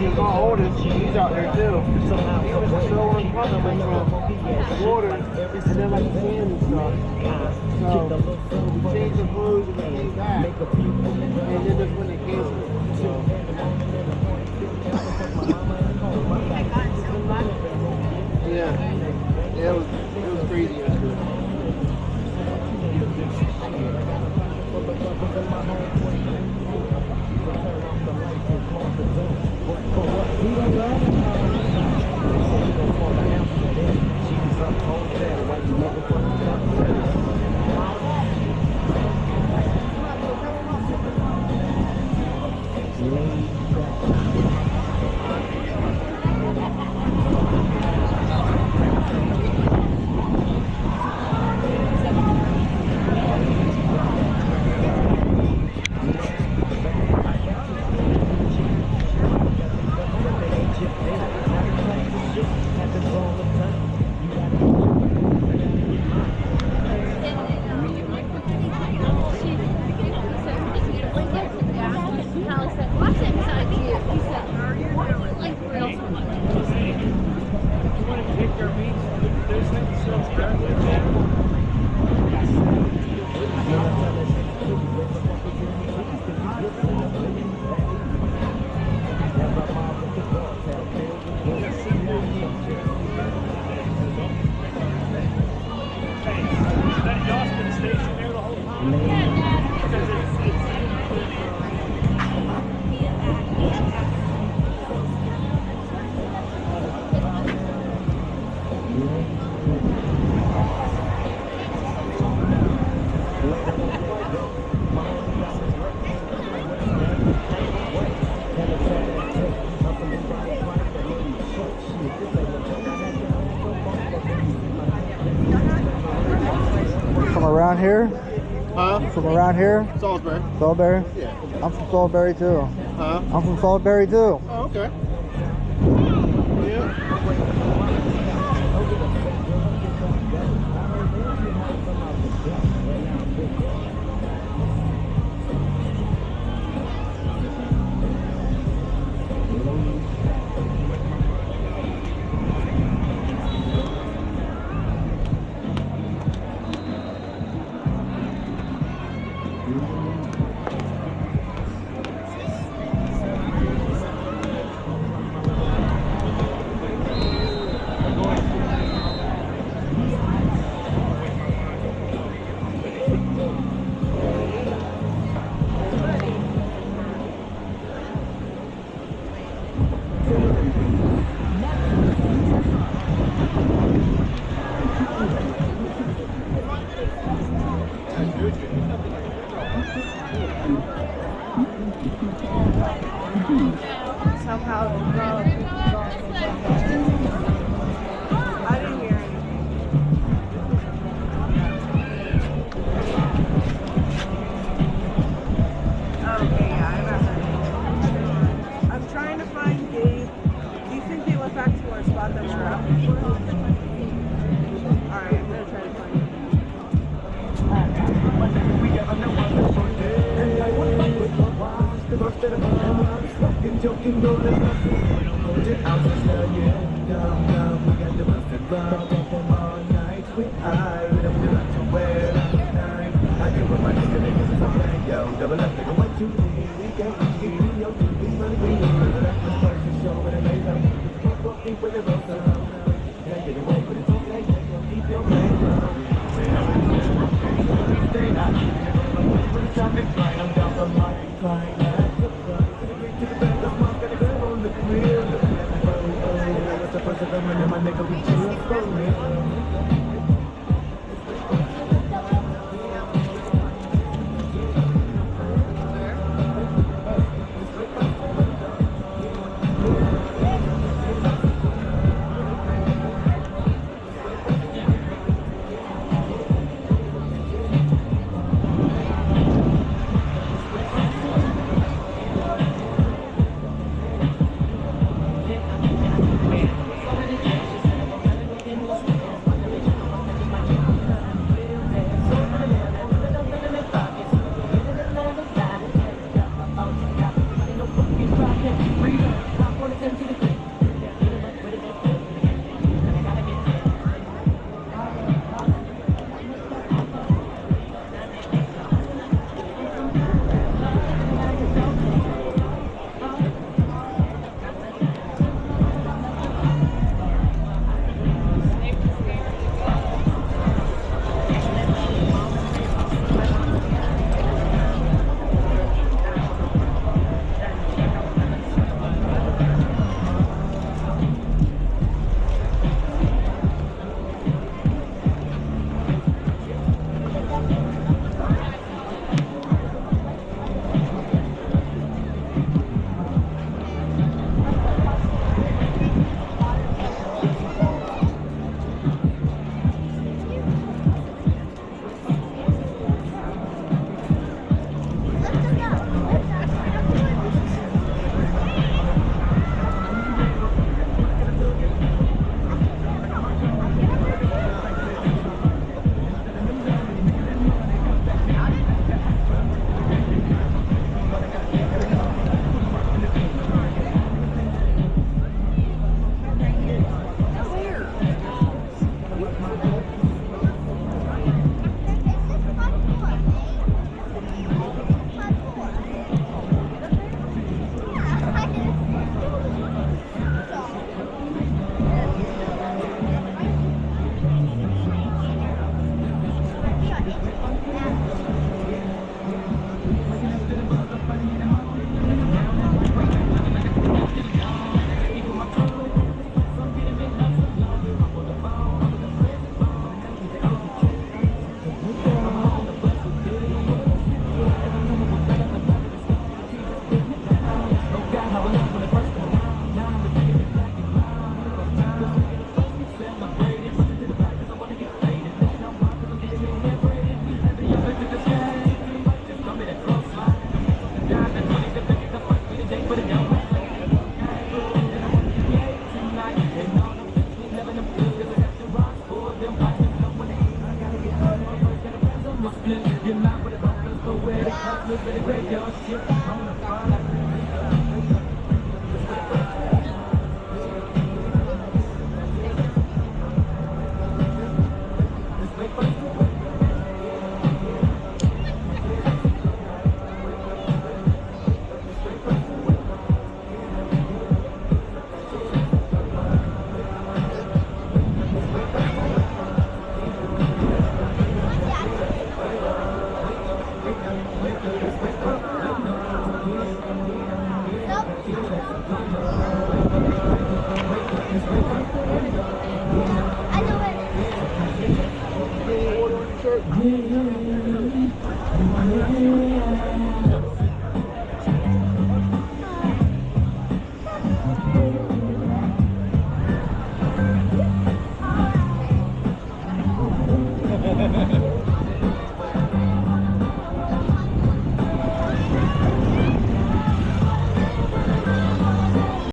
my oldest, he's out there too. He was throwing puzzles from water and then like sand and stuff. So we changed the clothes and we came back. And then that's when they canceled it. So. Yeah, it was crazy. From around here? Huh? From around here? Salisbury. Salisbury? Yeah. I'm from Salisbury too. Huh? I'm from Salisbury too. Oh, okay. Yeah. Somehow, I didn't hear anything. Okay, yeah, I got that. I'm trying to find Gabe. Do you think they went back to our spot that we were out before? Alright, I'm gonna try to find him. My nigga, we chill for real.